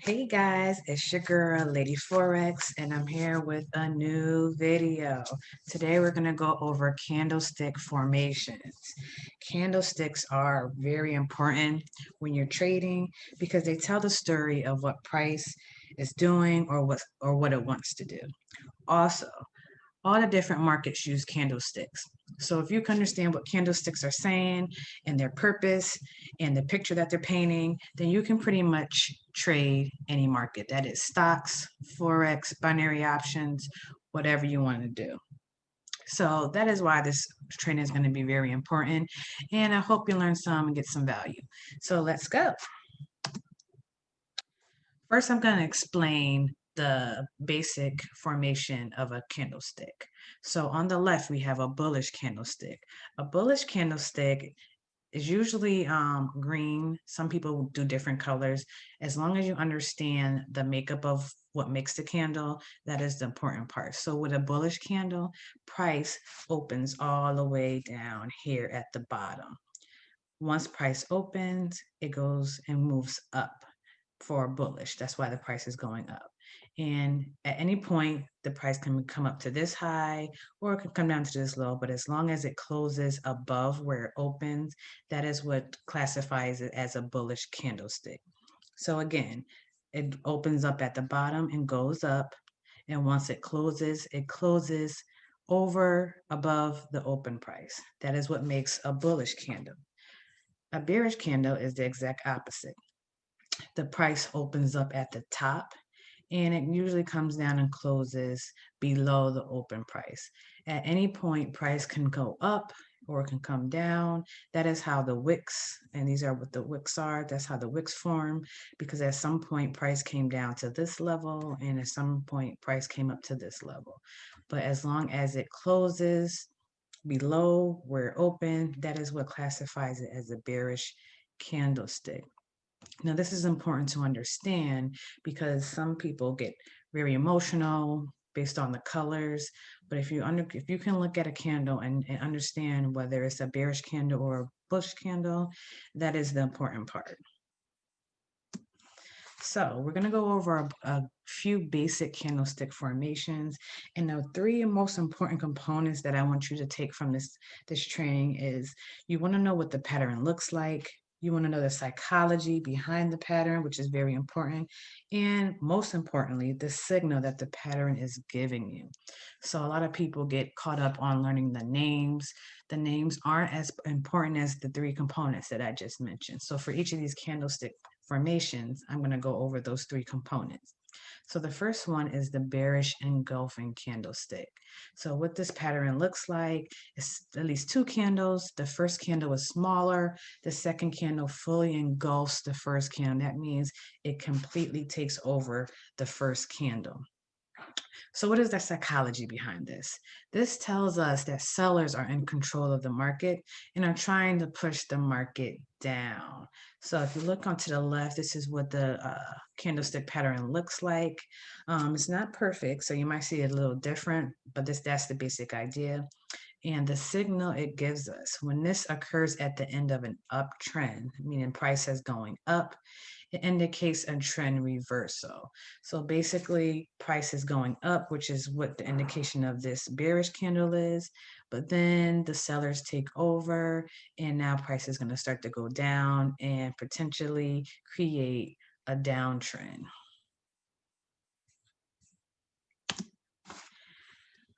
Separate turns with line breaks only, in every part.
Hey guys, it's your girl, Lady Forex, and I'm here with a new video. Today we're going to go over candlestick formations. Candlesticks are very important when you're trading because they tell the story of what price is doing or what it wants to do. Also, all the different markets use candlesticks. So if you can understand what candlesticks are saying and their purpose and the picture that they're painting, then you can pretty much trade any market. That is stocks, Forex, binary options, whatever you want to do. So that is why this training is going to be very important. And I hope you learn some and get some value. So let's go. First, I'm going to explain the basic formation of a candlestick. So on the left, we have a bullish candlestick. A bullish candlestick is usually green. Some people do different colors. As long as you understand the makeup of what makes the candle, that is the important part. So with a bullish candle, price opens all the way down here at the bottom. Once price opens, it goes and moves up for bullish. That's why the price is going up. And at any point, the price can come up to this high or it can come down to this low. But as long as it closes above where it opens, that is what classifies it as a bullish candlestick. So again, it opens up at the bottom and goes up. And once it closes over above the open price. That is what makes a bullish candle. A bearish candle is the exact opposite. The price opens up at the top and it usually comes down and closes below the open price. At any point, price can go up or it can come down. That is how the wicks, and these are what the wicks are, that's how the wicks form, because at some point price came down to this level and at some point price came up to this level. But as long as it closes below where it opened, that is what classifies it as a bearish candlestick. Now, this is important to understand because some people get very emotional based on the colors. But if you can look at a candle and understand whether it's a bearish candle or a bullish candle, that is the important part. So we're going to go over a few basic candlestick formations. And the three most important components that I want you to take from this training is you want to know what the pattern looks like. You want to know the psychology behind the pattern, which is very important. And most importantly, the signal that the pattern is giving you. So a lot of people get caught up on learning the names. The names aren't as important as the three components that I just mentioned. So for each of these candlestick formations, I'm going to go over those three components. So the first one is the bearish engulfing candlestick. So what this pattern looks like is at least two candles. The first candle is smaller. The second candle fully engulfs the first candle. That means it completely takes over the first candle. So what is the psychology behind this? This tells us that sellers are in control of the market and are trying to push the market down. So if you look onto the left, this is what the candlestick pattern looks like. It's not perfect, so you might see it a little different, but that's the basic idea. And the signal it gives us when this occurs at the end of an uptrend, meaning price is going up, it indicates a trend reversal. So basically, price is going up, which is what the indication of this bearish candle is. But then the sellers take over, and now price is going to start to go down and potentially create a downtrend.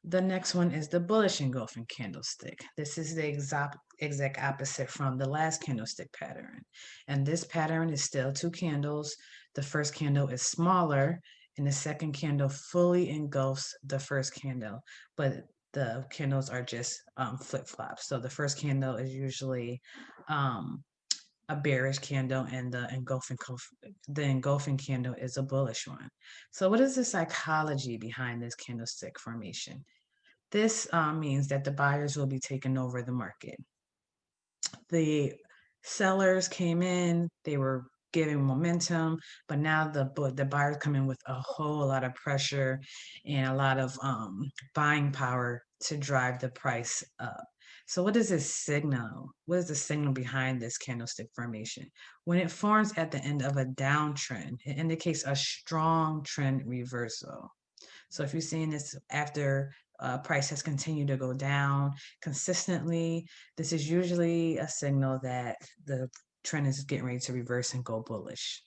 The next one is the bullish engulfing candlestick. This is the exact opposite from the last candlestick pattern. And this pattern is still two candles. The first candle is smaller and the second candle fully engulfs the first candle, but the candles are just flip-flops. So the first candle is usually a bearish candle and the engulfing candle is a bullish one. So what is the psychology behind this candlestick formation? This means that the buyers will be taking over the market. The sellers came in, they were giving momentum, but now the buyers come in with a whole lot of pressure and a lot of buying power to drive the price up. So what does this signal? What is the signal behind this candlestick formation? When it forms at the end of a downtrend, it indicates a strong trend reversal. So if you're seeing this after price has continued to go down consistently, this is usually a signal that the trend is getting ready to reverse and go bullish.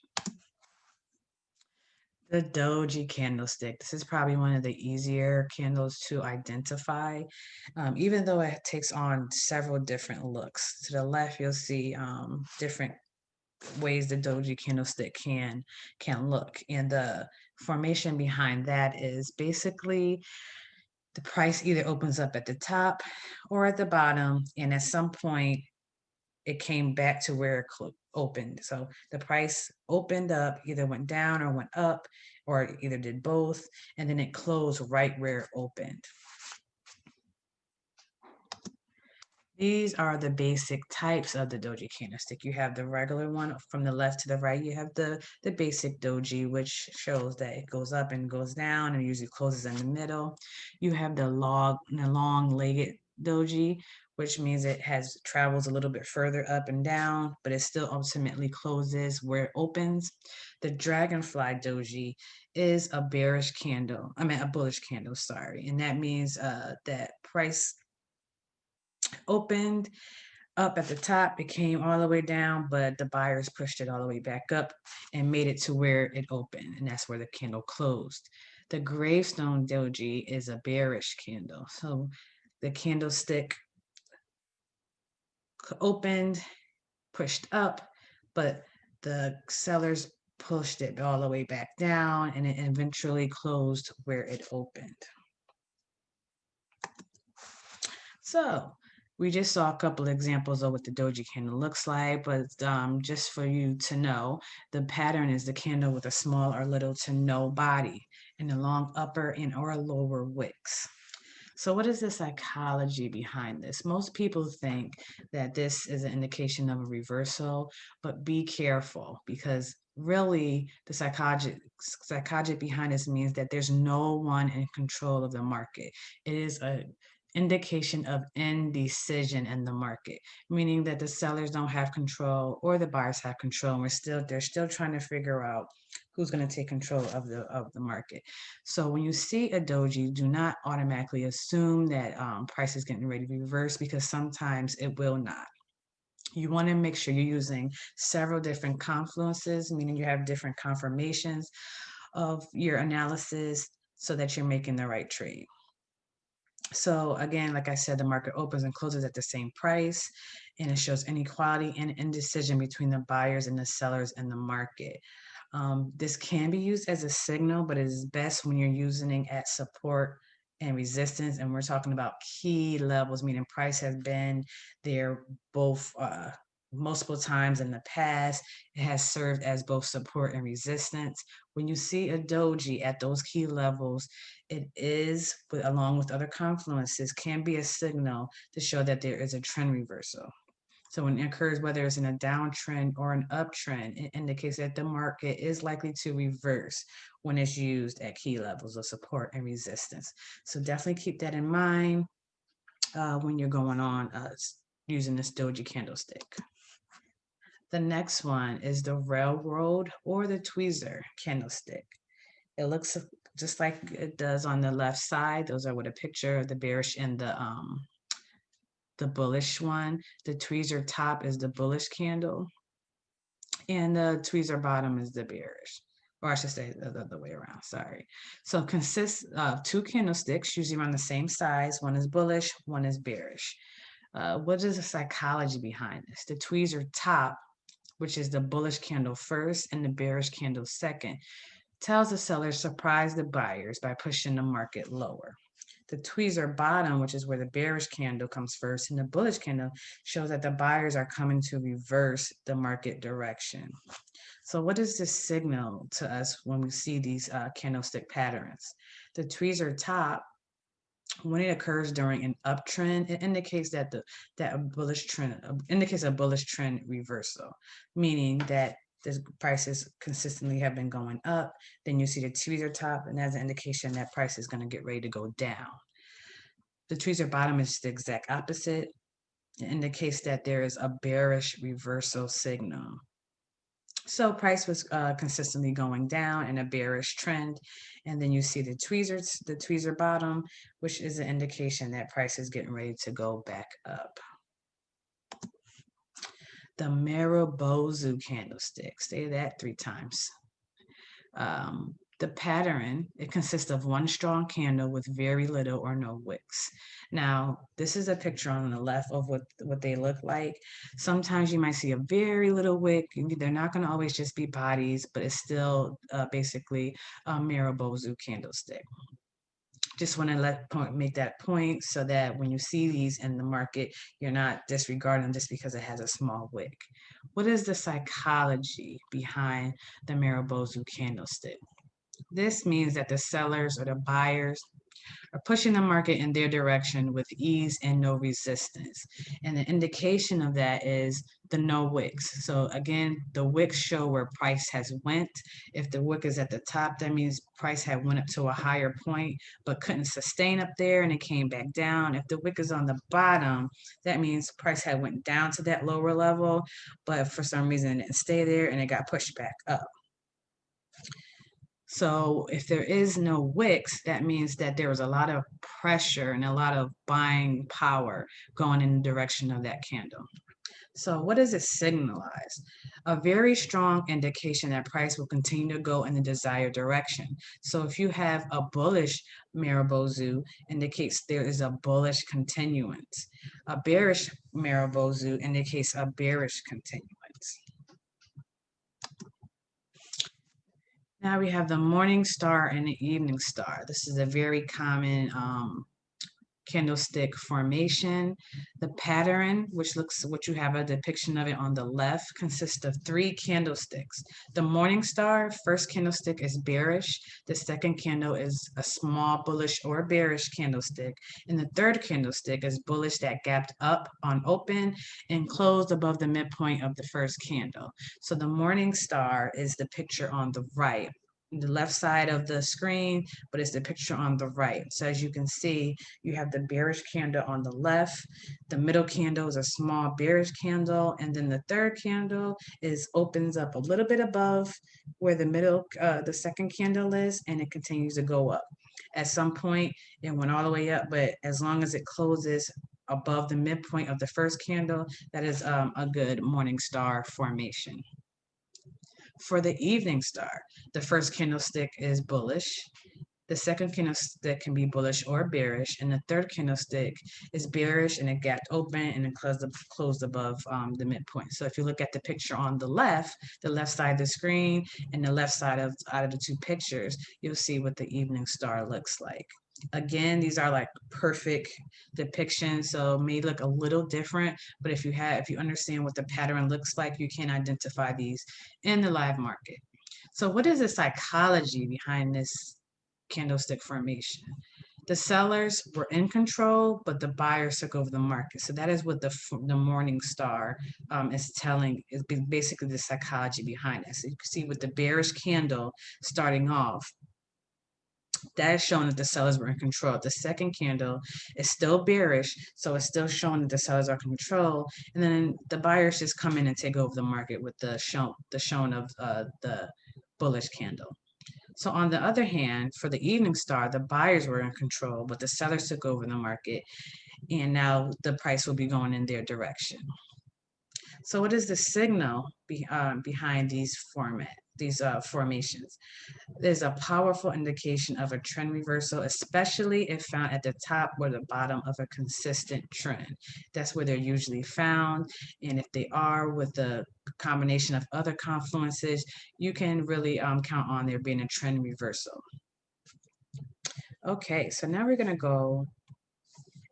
The Doji candlestick. This is probably one of the easier candles to identify, even though it takes on several different looks. To the left, you'll see different ways the Doji candlestick can look, and the formation behind that is basically the price either opens up at the top or at the bottom, and at some point it came back to where it opened. So the price opened up, either went down or went up, or either did both, and then it closed right where it opened. These are the basic types of the Doji candlestick. You have the regular one from the left to the right. You have the basic Doji, which shows that it goes up and goes down and usually closes in the middle. You have the long-legged Doji, which means it travels a little bit further up and down, but it still ultimately closes where it opens. The Dragonfly Doji is a bullish candle, sorry. And that means that price opened up at the top, it came all the way down, but the buyers pushed it all the way back up and made it to where it opened, and that's where the candle closed. The Gravestone Doji is a bearish candle. So the candlestick opened, pushed up, but the sellers pushed it all the way back down, and it eventually closed where it opened. So we just saw a couple of examples of what the Doji candle looks like, but just for you to know, the pattern is the candle with a small or little to no body and a long upper and or lower wicks. So what is the psychology behind this? Most people think that this is an indication of a reversal, but be careful, because really the psychology behind this means that there's no one in control of the market. It is a indication of indecision in the market, meaning that the sellers don't have control or the buyers have control, and they're still trying to figure out who's going to take control of the market. So when you see a doji, do not automatically assume that price is getting ready to reverse, because sometimes it will not. You want to make sure you're using several different confluences, meaning you have different confirmations of your analysis so that you're making the right trade. So again, like I said, the market opens and closes at the same price, and it shows inequality and indecision between the buyers and the sellers in the market. This can be used as a signal, but it is best when you're using it at support and resistance. And we're talking about key levels, meaning price has been there both multiple times in the past. It has served as both support and resistance. When you see a doji at those key levels, it is, along with other confluences, can be a signal to show that there is a trend reversal. So when it occurs, whether it's in a downtrend or an uptrend, it indicates that the market is likely to reverse when it's used at key levels of support and resistance. So definitely keep that in mind when you're going on using this Doji candlestick. The next one is the railroad or the tweezer candlestick. It looks just like it does on the left side. Those are with a picture of the bearish and the bullish one. The tweezer top is the bullish candle, and the tweezer bottom is the bearish, or I should say the other way around, sorry. So it consists of two candlesticks, usually around the same size. One is bullish, one is bearish. What is the psychology behind this? The tweezer top, which is the bullish candle first and the bearish candle second, tells the sellers surprise the buyers by pushing the market lower. The tweezer bottom, which is where the bearish candle comes first, and the bullish candle shows that the buyers are coming to reverse the market direction. So what does this signal to us when we see these candlestick patterns? The tweezer top, when it occurs during an uptrend, it indicates that a bullish trend indicates a bullish trend reversal, meaning that the prices consistently have been going up. Then you see the tweezer top, and that's an indication that price is going to get ready to go down. The tweezer bottom is the exact opposite. It indicates that there is a bearish reversal signal. So price was consistently going down in a bearish trend. And then you see the tweezer bottom, which is an indication that price is getting ready to go back up. The Maribozu candlestick, say that 3 times. The pattern, it consists of one strong candle with very little or no wicks. Now, this is a picture on the left of what they look like. Sometimes you might see a very little wick. They're not going to always just be bodies, but it's still basically a Maribozu candlestick. Just want to make that point so that when you see these in the market, you're not disregarding them just because it has a small wick. What is the psychology behind the Maribozu candlestick? This means that the sellers or the buyers are pushing the market in their direction with ease and no resistance. And the indication of that is the no wicks. So again, the wicks show where price has went. If the wick is at the top, that means price had went up to a higher point, but couldn't sustain up there and it came back down. If the wick is on the bottom, that means price had went down to that lower level, but for some reason it didn't stay there and it got pushed back up. So if there is no wicks, that means that there was a lot of pressure and a lot of buying power going in the direction of that candle. So what does it signalize? A very strong indication that price will continue to go in the desired direction. So if you have a bullish Maribozu, indicates there is a bullish continuance. A bearish Maribozu indicates a bearish continuance. Now we have the morning star and the evening star. This is a very common candlestick formation. The pattern, which you have a depiction of it on the left, consists of 3 candlesticks. The morning star, first candlestick is bearish. The second candle is a small bullish or bearish candlestick. And the third candlestick is bullish that gapped up on open and closed above the midpoint of the first candle. So the morning star is the picture on the right, the left side of the screen, but it's the picture on the right. So as you can see, you have the bearish candle on the left. The middle candle is a small bearish candle, and then the third candle opens up a little bit above where the second candle is, and it continues to go up. At some point, it went all the way up, but as long as it closes above the midpoint of the first candle, that is a good morning star formation. For the evening star, the first candlestick is bullish. The second candlestick can be bullish or bearish, and the third candlestick is bearish and it gapped open and it closed above the midpoint. So if you look at the picture on the left side of the screen, and the left side out of the 2 pictures, you'll see what the evening star looks like. Again, these are like perfect depictions, so it may look a little different, but if you understand what the pattern looks like, you can identify these in the live market. So what is the psychology behind this candlestick formation? The sellers were in control, but the buyers took over the market. So that is what the morning star is telling, is basically the psychology behind it. So you can see with the bearish candle starting off, that is showing that the sellers were in control. The second candle is still bearish, so it's still showing that the sellers are in control. And then the buyers just come in and take over the market with the showing of the bullish candle. So on the other hand, for the evening star, the buyers were in control, but the sellers took over the market, and now the price will be going in their direction. So what is the signal behind these formations? There's a powerful indication of a trend reversal, especially if found at the top or the bottom of a consistent trend. That's where they're usually found. And if they are with a combination of other confluences, you can really count on there being a trend reversal. Okay, so now we're going to go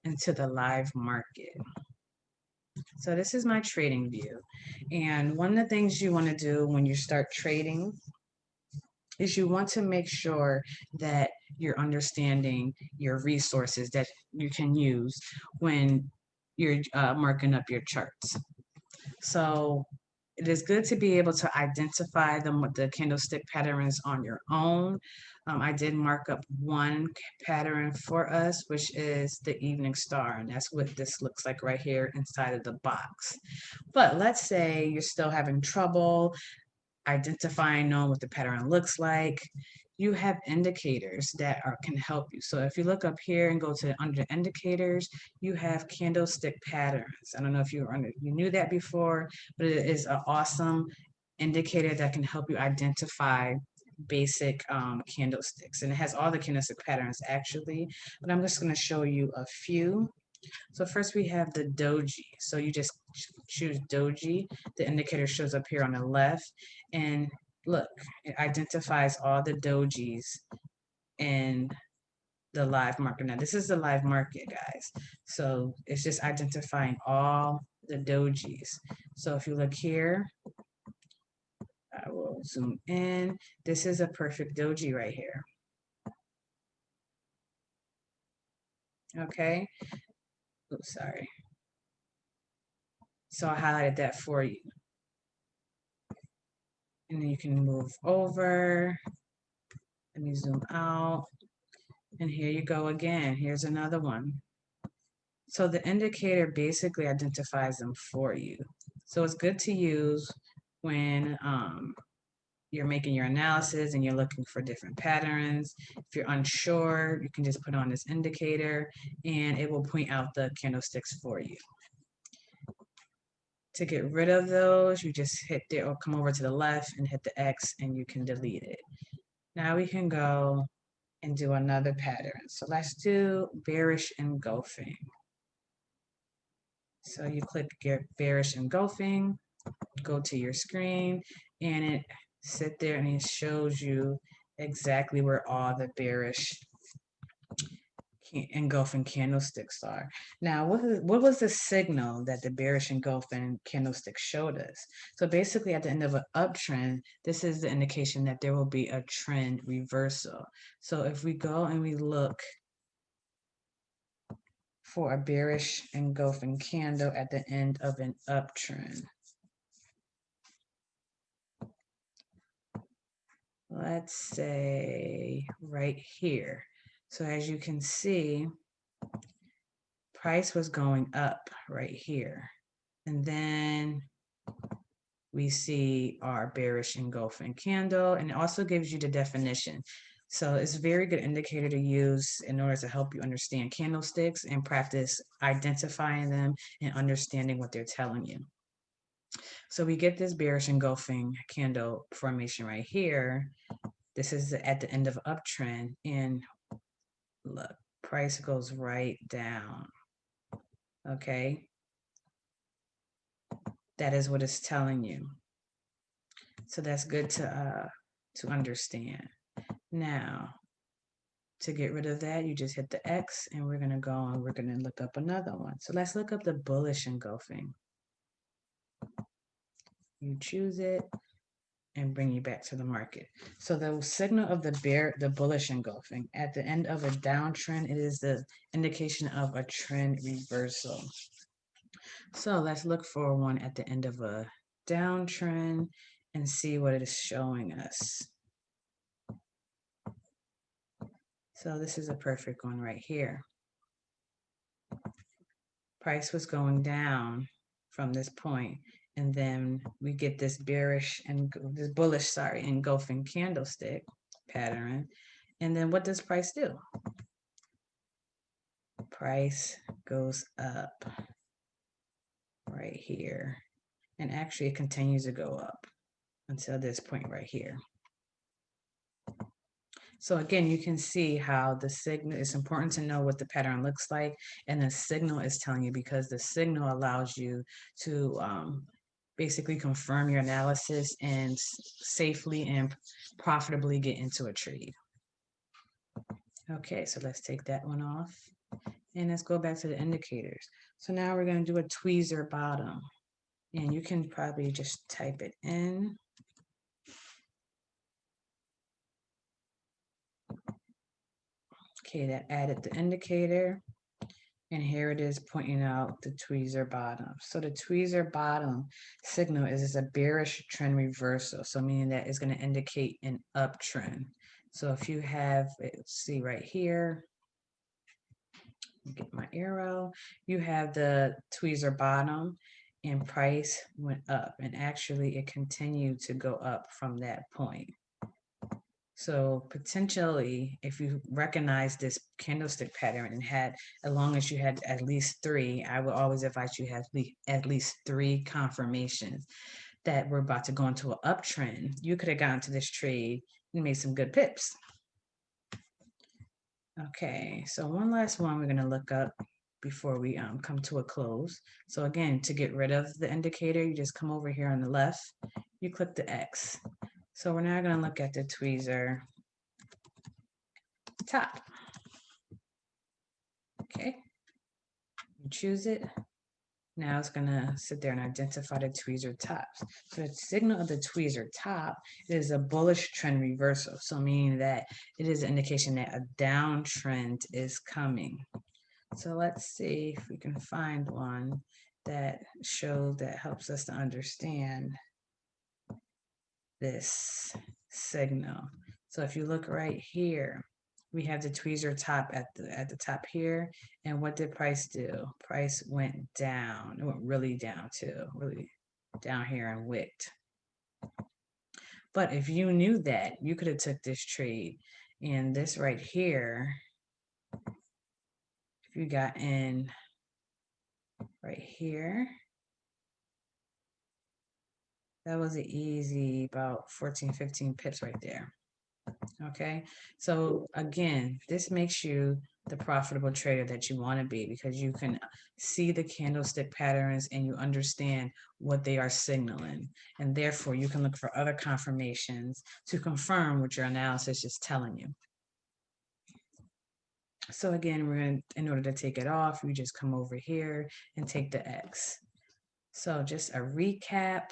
into the live market. So this is my trading view. And one of the things you want to do when you start trading is you want to make sure that you're understanding your resources that you can use when you're marking up your charts. So it is good to be able to identify them with the candlestick patterns on your own. I did mark up one pattern for us, which is the evening star, and that's what this looks like right here inside of the box. But let's say you're still having trouble identifying, knowing what the pattern looks like. You have indicators that can help you. So if you look up here and go to under indicators, you have candlestick patterns. I don't know if you knew that before, but it is an awesome indicator that can help you identify basic candlesticks. And it has all the candlestick patterns actually, but I'm just going to show you a few. So first we have the Doji. So you just choose Doji. The indicator shows up here on the left. And look, it identifies all the Dojis in the live market. Now this is the live market, guys. So it's just identifying all the Dojis. So if you look here, I will zoom in. This is a perfect Doji right here. Okay. Oops, sorry. So I highlighted that for you. And then you can move over. Let me zoom out. And here you go again. Here's another one. So the indicator basically identifies them for you. So it's good to use when you're making your analysis and you're looking for different patterns. If you're unsure, you can just put on this indicator and it will point out the candlesticks for you. To get rid of those, you just hit there or come over to the left and hit the X and you can delete it. Now we can go and do another pattern. So let's do bearish engulfing. So you click bearish engulfing, go to your screen, and it sit there and it shows you exactly where all the bearish engulfing candlesticks are. Now, what was the signal that the bearish engulfing candlestick showed us? So basically at the end of an uptrend, this is the indication that there will be a trend reversal. So if we go and we look for a bearish engulfing candle at the end of an uptrend, let's say right here. So as you can see, price was going up right here. And then we see our bearish engulfing candle, and it also gives you the definition. So it's a very good indicator to use in order to help you understand candlesticks and practice identifying them and understanding what they're telling you. So we get this bearish engulfing candle formation right here. This is at the end of uptrend, and look, price goes right down. Okay, that is what it's telling you. So that's good to understand. Now, to get rid of that, you just hit the X, and we're gonna go and we're gonna look up another one. So let's look up the bullish engulfing. You choose it and bring you back to the market. So the signal of the bullish engulfing at the end of a downtrend, it is the indication of a trend reversal. So let's look for one at the end of a downtrend and see what it is showing us. So this is a perfect one right here. Price was going down from this point, and then we get this bearish and this bullish, engulfing candlestick pattern. And then what does price do? Price goes up right here. And actually it continues to go up until this point right here. So again, you can see how the signal, it's important to know what the pattern looks like, and the signal is telling you, because the signal allows you to basically confirm your analysis and safely and profitably get into a trade. Okay, so let's take that one off. And let's go back to the indicators. So now we're going to do a tweezer bottom. And you can probably just type it in. Okay, that added the indicator. And here it is pointing out the tweezer bottom. So the tweezer bottom signal is a bearish trend reversal. So meaning that it's going to indicate an uptrend. So if you have, let's see right here, get my arrow, you have the tweezer bottom and price went up, and actually it continued to go up from that point. So potentially, if you recognize this candlestick pattern and had, as long as you had at least three, I would always advise you have at least three confirmations that we're about to go into an uptrend. You could have gotten to this trade and made some good pips. Okay, so one last one we're going to look up before we come to a close. So again, to get rid of the indicator, you just come over here on the left, you click the X. So we're now going to look at the tweezer top. Okay, you choose it. Now it's going to sit there and identify the tweezer tops. So the signal of the tweezer top is a bullish trend reversal. So meaning that it is an indication that a downtrend is coming. So let's see if we can find one that shows, that helps us to understand this signal. So if you look right here, we have the tweezer top at the top here. And what did price do? Price went down. It went really down too, really down here and wicked. But if you knew that, you could have took this trade, and this right here, if you got in right here, that was an easy about 14, 15 pips right there. Okay, so again, this makes you the profitable trader that you want to be, because you can see the candlestick patterns and you understand what they are signaling, and therefore you can look for other confirmations to confirm what your analysis is telling you. So again, we're going to, in order to take it off, you just come over here and take the X. So just a recap,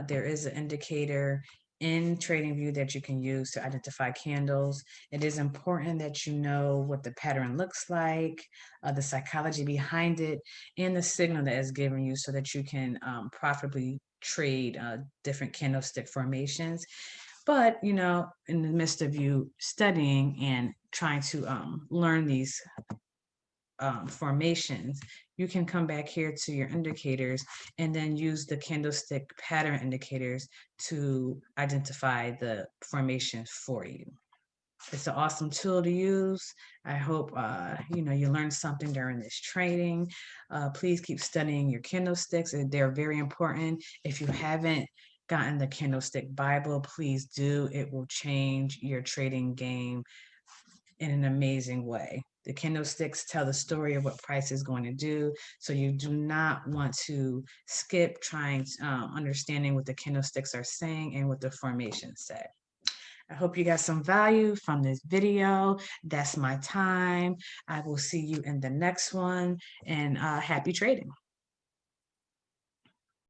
there is an indicator in TradingView that you can use to identify candles. It is important that you know what the pattern looks like, the psychology behind it, and the signal that is given you, so that you can profitably trade different candlestick formations. But, you know, in the midst of you studying and trying to learn these formations, you can come back here to your indicators and then use the candlestick pattern indicators to identify the formations for you. It's an awesome tool to use. I hope you learned something during this training. Please keep studying your candlesticks. They're very important. If you haven't gotten the Candlestick Bible, please do. It will change your trading game in an amazing way. The candlesticks tell the story of what price is going to do. So you do not want to skip trying understanding what the candlesticks are saying and what the formations say. I hope you got some value from this video. That's my time. I will see you in the next one, and happy trading.